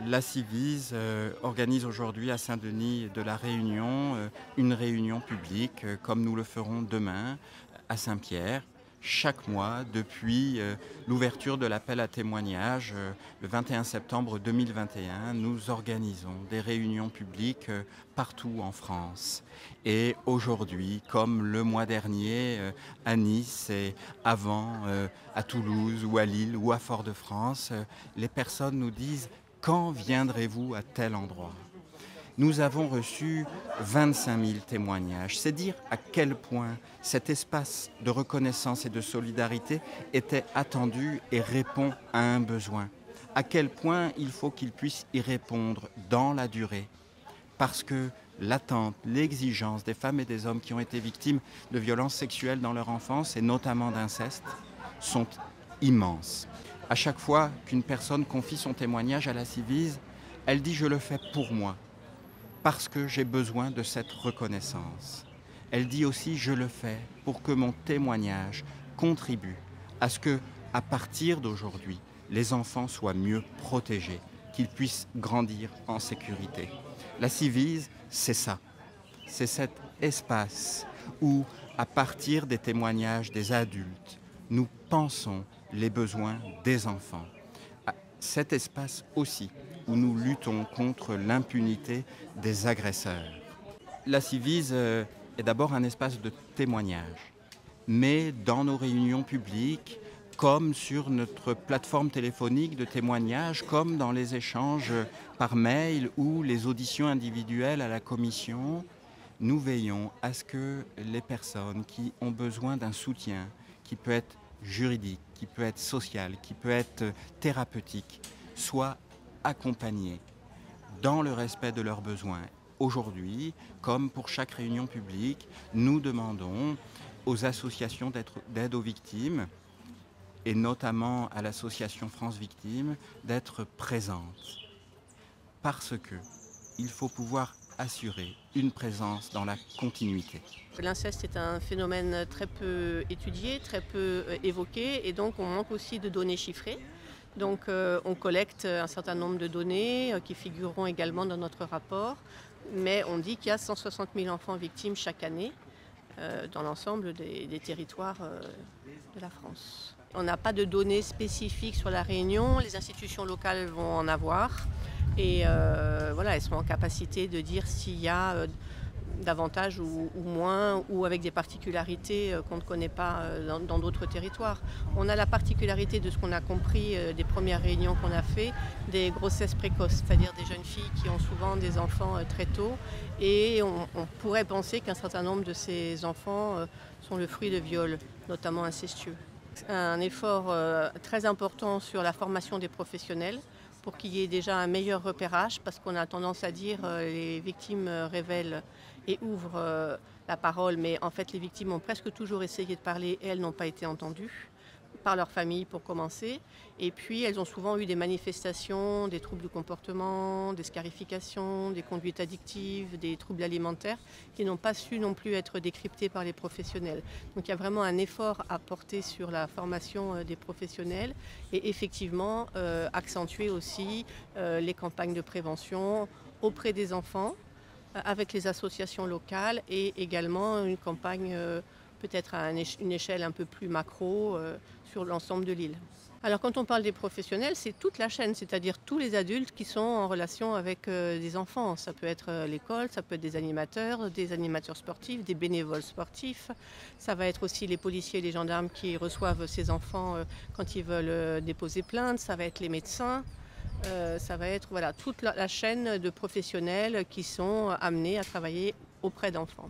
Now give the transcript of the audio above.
La Civise organise aujourd'hui à Saint-Denis de la Réunion une réunion publique comme nous le ferons demain à Saint-Pierre. Chaque mois, depuis l'ouverture de l'appel à témoignages le 21 septembre 2021, nous organisons des réunions publiques partout en France. Et aujourd'hui, comme le mois dernier à Nice et avant à Toulouse ou à Lille ou à Fort-de-France, les personnes nous disent: quand viendrez-vous à tel endroit? Nous avons reçu 25 000 témoignages. C'est dire à quel point cet espace de reconnaissance et de solidarité était attendu et répond à un besoin. À quel point il faut qu'il puisse y répondre dans la durée. Parce que l'attente, l'exigence des femmes et des hommes qui ont été victimes de violences sexuelles dans leur enfance et notamment d'inceste sont immenses. À chaque fois qu'une personne confie son témoignage à la Civise, elle dit: je le fais pour moi, parce que j'ai besoin de cette reconnaissance. Elle dit aussi: je le fais pour que mon témoignage contribue à ce que, à partir d'aujourd'hui, les enfants soient mieux protégés, qu'ils puissent grandir en sécurité. La Civise, c'est ça. C'est cet espace où, à partir des témoignages des adultes, nous pensons les besoins des enfants. Cet espace aussi où nous luttons contre l'impunité des agresseurs. La Civise est d'abord un espace de témoignage, mais dans nos réunions publiques, comme sur notre plateforme téléphonique de témoignage, comme dans les échanges par mail ou les auditions individuelles à la commission, nous veillons à ce que les personnes qui ont besoin d'un soutien, qui peut être juridique, qui peut être social, qui peut être thérapeutique, soient accompagnées dans le respect de leurs besoins. Aujourd'hui, comme pour chaque réunion publique, nous demandons aux associations d'aide aux victimes, et notamment à l'association France Victimes, d'être présentes. Parce qu'il faut pouvoir assurer une présence dans la continuité. L'inceste est un phénomène très peu étudié, très peu évoqué, et donc on manque aussi de données chiffrées. Donc on collecte un certain nombre de données qui figureront également dans notre rapport, mais on dit qu'il y a 160 000 enfants victimes chaque année dans l'ensemble des territoires de la France. On n'a pas de données spécifiques sur la Réunion, les institutions locales vont en avoir, et voilà, elles seront en capacité de dire s'il y a davantage ou moins, ou avec des particularités qu'on ne connaît pas dans d'autres territoires. On a la particularité de ce qu'on a compris des premières réunions qu'on a fait, des grossesses précoces, c'est-à-dire des jeunes filles qui ont souvent des enfants très tôt, et on pourrait penser qu'un certain nombre de ces enfants sont le fruit de viols, notamment incestueux. Un effort très important sur la formation des professionnels, pour qu'il y ait déjà un meilleur repérage, parce qu'on a tendance à dire les victimes révèlent et ouvrent la parole, mais en fait les victimes ont presque toujours essayé de parler et elles n'ont pas été entendues par leur famille pour commencer. Et puis elles ont souvent eu des manifestations, des troubles du comportement, des scarifications, des conduites addictives, des troubles alimentaires qui n'ont pas su non plus être décryptés par les professionnels. Donc il y a vraiment un effort à porter sur la formation des professionnels et effectivement accentuer aussi les campagnes de prévention auprès des enfants avec les associations locales, et également une campagne peut-être à une échelle un peu plus macro sur l'ensemble de l'île. Alors quand on parle des professionnels, c'est toute la chaîne, c'est-à-dire tous les adultes qui sont en relation avec des enfants. Ça peut être l'école, ça peut être des animateurs sportifs, des bénévoles sportifs. Ça va être aussi les policiers et les gendarmes qui reçoivent ces enfants quand ils veulent déposer plainte. Ça va être les médecins. Ça va être voilà, toute la chaîne de professionnels qui sont amenés à travailler auprès d'enfants.